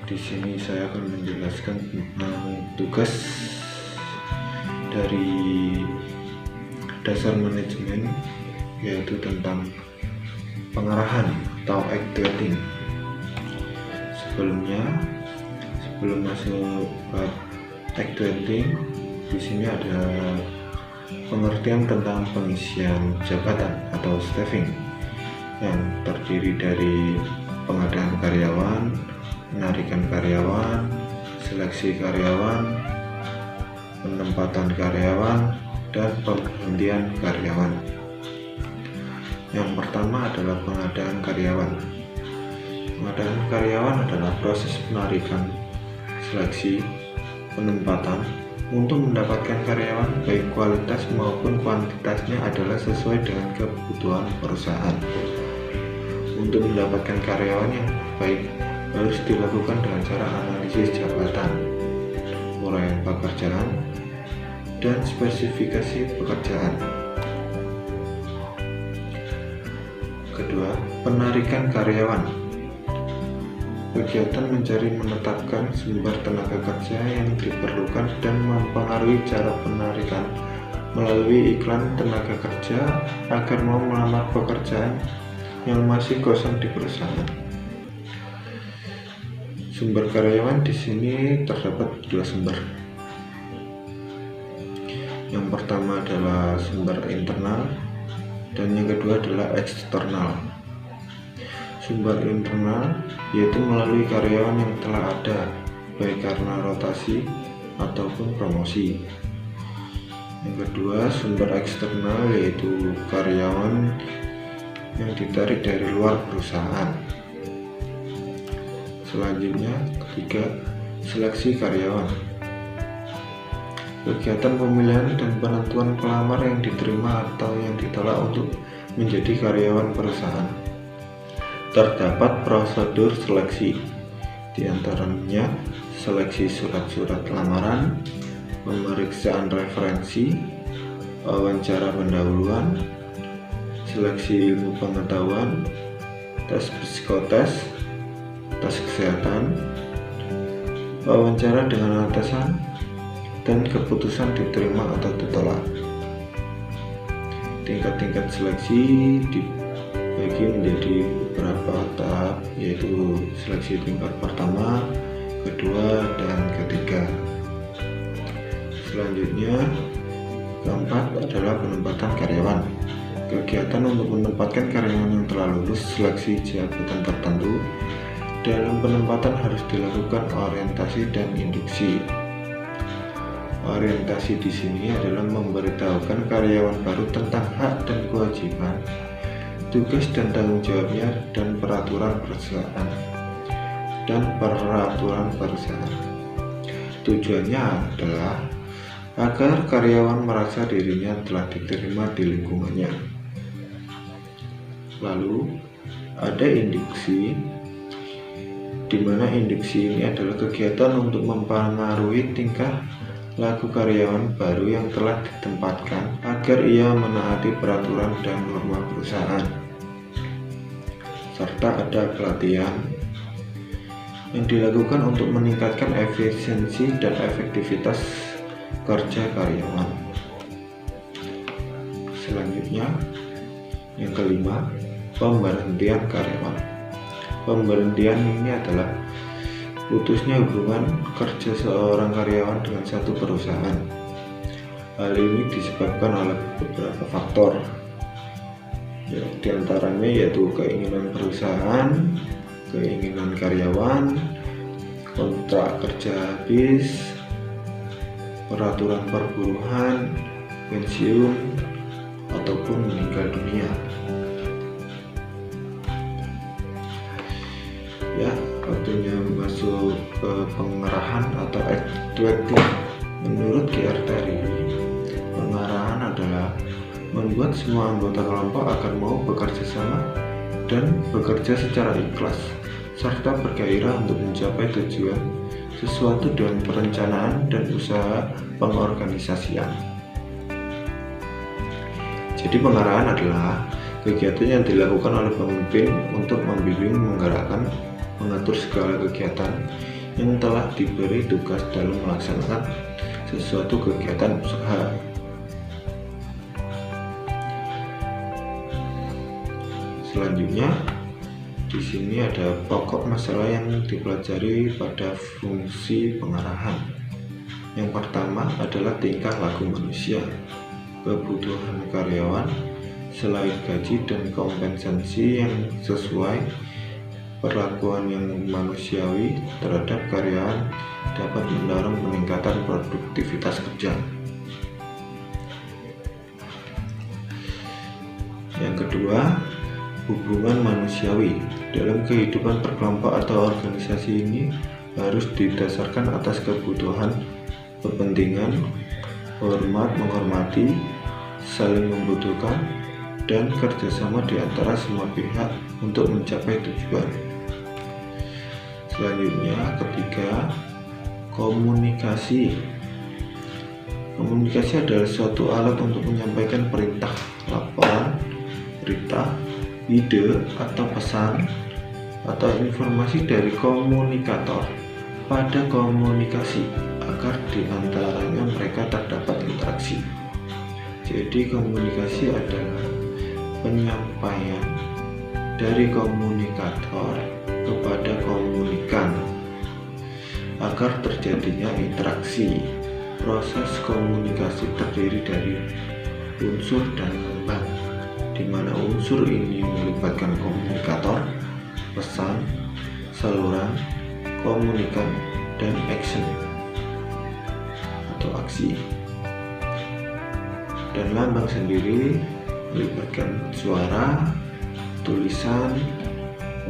Di sini saya akan menjelaskan tentang tugas dari dasar manajemen, yaitu tentang pengarahan atau actuating. Sebelum masuk bab actuating, di sini ada pengertian tentang pengisian jabatan atau staffing yang terdiri dari pengadaan karyawan, penarikan karyawan, seleksi karyawan, penempatan karyawan, dan pemberhentian karyawan. Yang pertama adalah pengadaan karyawan. Pengadaan karyawan adalah proses penarikan, seleksi, penempatan untuk mendapatkan karyawan, baik kualitas maupun kuantitasnya adalah sesuai dengan kebutuhan perusahaan. Untuk mendapatkan karyawan yang baik harus dilakukan dengan cara analisis jabatan, uraian pekerjaan, dan spesifikasi pekerjaan. Kedua, penarikan karyawan. Kegiatan mencari menetapkan sumber tenaga kerja yang diperlukan dan mempengaruhi cara penarikan melalui iklan tenaga kerja agar mau melamar pekerjaan yang masih kosong di perusahaan. Sumber karyawan di sini terdapat dua sumber. Yang pertama adalah sumber internal dan yang kedua adalah eksternal. Sumber internal yaitu melalui karyawan yang telah ada, baik karena rotasi ataupun promosi. Yang kedua, sumber eksternal yaitu karyawan yang ditarik dari luar perusahaan. Selanjutnya, ketiga, seleksi karyawan. Kegiatan pemilihan dan penentuan pelamar yang diterima atau yang ditolak untuk menjadi karyawan perusahaan. Terdapat prosedur seleksi, diantaranya seleksi surat-surat lamaran, pemeriksaan referensi, wawancara pendahuluan, seleksi ilmu pengetahuan, tes psikotes, tes kesehatan, wawancara dengan atasan, dan keputusan diterima atau ditolak. Tingkat-tingkat seleksi dibagi menjadi beberapa tahap, yaitu seleksi tingkat pertama, kedua, dan ketiga. Selanjutnya, keempat adalah penempatan karyawan. Kegiatan untuk menempatkan karyawan yang telah lulus seleksi jabatan tertentu. Dalam penempatan harus dilakukan orientasi dan induksi. Orientasi di sini adalah memberitahukan karyawan baru tentang hak dan kewajiban, tugas dan tanggung jawabnya, dan peraturan perusahaan. Tujuannya adalah agar karyawan merasa dirinya telah diterima di lingkungannya. Lalu ada induksi, di mana induksi ini adalah kegiatan untuk mempengaruhi tingkah laku karyawan baru yang telah ditempatkan agar ia menaati peraturan dan norma perusahaan. Serta ada pelatihan yang dilakukan untuk meningkatkan efisiensi dan efektivitas kerja karyawan. Selanjutnya, yang kelima, pemberhentian karyawan. Pemberhentian ini adalah putusnya hubungan kerja seorang karyawan dengan satu perusahaan. Hal ini disebabkan oleh beberapa faktor, di antaranya yaitu keinginan perusahaan, keinginan karyawan, kontrak kerja habis, peraturan perburuhan, pensiun, ataupun meninggal dunia. Ya, waktunya masuk ke pengarahan atau actuating. Menurut Giartari, pengarahan adalah membuat semua anggota kelompok agar mau bekerja sama dan bekerja secara ikhlas, serta bergairah untuk mencapai tujuan sesuatu dengan perencanaan dan usaha pengorganisasian. Jadi pengarahan adalah kegiatan yang dilakukan oleh pemimpin untuk membimbing, menggerakkan, mengatur segala kegiatan yang telah diberi tugas dalam melaksanakan sesuatu kegiatan usaha. Selanjutnya, di sini ada pokok masalah yang dipelajari pada fungsi pengarahan. Yang pertama adalah tingkah laku manusia, kebutuhan karyawan, selain gaji dan kompensasi yang sesuai, perlakuan yang manusiawi terhadap karyawan dapat mendorong peningkatan produktivitas kerja. Yang kedua, hubungan manusiawi dalam kehidupan berkelompok atau organisasi ini harus didasarkan atas kebutuhan, kepentingan, hormat menghormati, saling membutuhkan, dan kerjasama di antara semua pihak untuk mencapai tujuan. Selanjutnya, ketiga, komunikasi. Komunikasi adalah suatu alat untuk menyampaikan perintah, laporan, berita, ide, atau pesan, atau informasi dari komunikator pada komunikasi agar di antaranya mereka terdapat interaksi. Jadi komunikasi adalah penyampaian dari komunikator kepada komunikan agar terjadinya interaksi. Proses komunikasi terdiri dari unsur dan kembang, di mana unsur ini melibatkan komunikator, pesan, saluran, komunikan, dan action atau aksi. Dan lambang sendiri melibatkan suara, tulisan,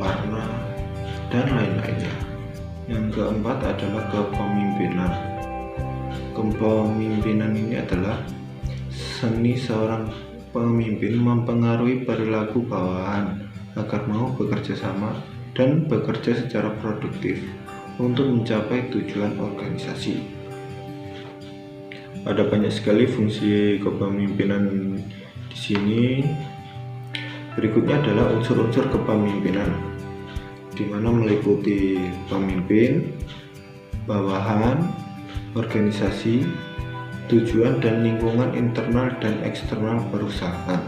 warna, dan lain-lainnya. Yang keempat adalah kepemimpinan. Kepemimpinan ini adalah seni seorang pemimpin mempengaruhi perilaku bawahan agar mau bekerja sama dan bekerja secara produktif untuk mencapai tujuan organisasi. Ada banyak sekali fungsi kepemimpinan di sini. Berikutnya adalah unsur-unsur kepemimpinan, di mana meliputi pemimpin, bawahan, organisasi, tujuan dan lingkungan internal dan eksternal perusahaan.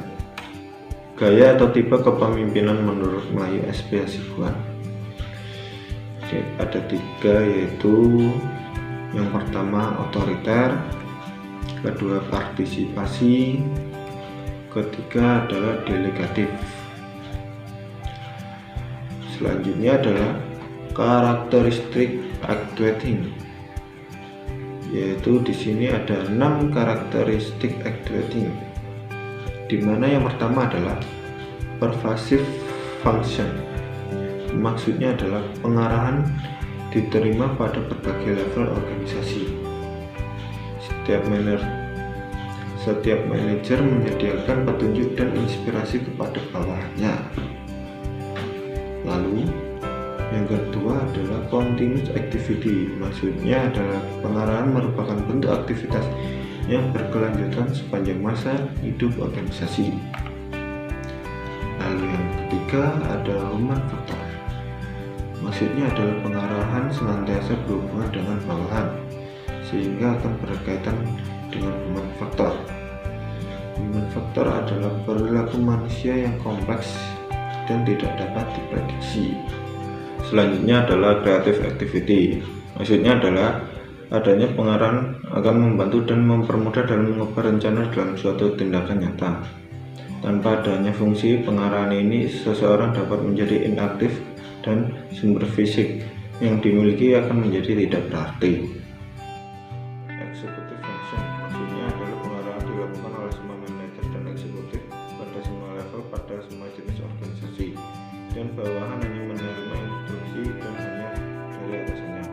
Gaya atau tipe kepemimpinan menurut Melayu SP Hasibuan. Ada 3, yaitu yang pertama otoriter, kedua partisipasi, ketiga adalah delegatif. Selanjutnya adalah karakteristik actuating, yaitu di sini ada 6 karakteristik actuating, di mana yang pertama adalah pervasive function. Maksudnya adalah pengarahan diterima pada berbagai level organisasi. Setiap manajer menyediakan petunjuk dan inspirasi kepada bawahannya. Lalu yang kedua adalah continuous activity. Maksudnya adalah pengarahan merupakan bentuk aktivitas yang berkelanjutan sepanjang masa hidup organisasi. Lalu yang ketiga ada human factor. Maksudnya adalah pengarahan senantiasa berhubungan dengan bawahan sehingga akan berkaitan dengan human factor. Human factor adalah perilaku manusia yang kompleks dan tidak dapat diprediksi. Selanjutnya adalah creative activity. Maksudnya adalah adanya pengarahan akan membantu dan mempermudah dalam mengubah rencana dalam suatu tindakan nyata. Tanpa adanya fungsi pengarahan ini, seseorang dapat menjadi inaktif dan sumber fisik yang dimiliki akan menjadi tidak berarti. Executive function maksudnya adalah pengarahan dilakukan oleh semua manajer dan eksekutif pada semua level pada semua jenis organisasi, dan bawahan hanya menerima instruksi dan hanya dari atasannya.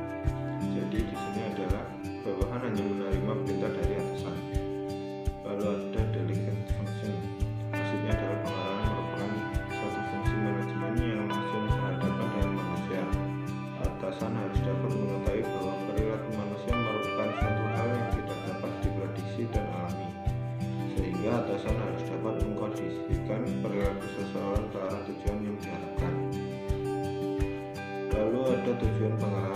Jadi di sini adalah bawahan hanya menerima perintah dari atasan. Lalu ada delegate function, maksudnya adalah pengarahan merupakan satu fungsi manajemen yang langsung berhadapan dengan manusia. Atasan harus dapat mengetahui bahwa perilaku manusia merupakan suatu hal yang tidak dapat diprediksi dan alami, sehingga atasan harus dapat mengkondisikan perilaku seseorang ke arah tujuan yang diharapkan. Lalu ada tujuan pengarahan.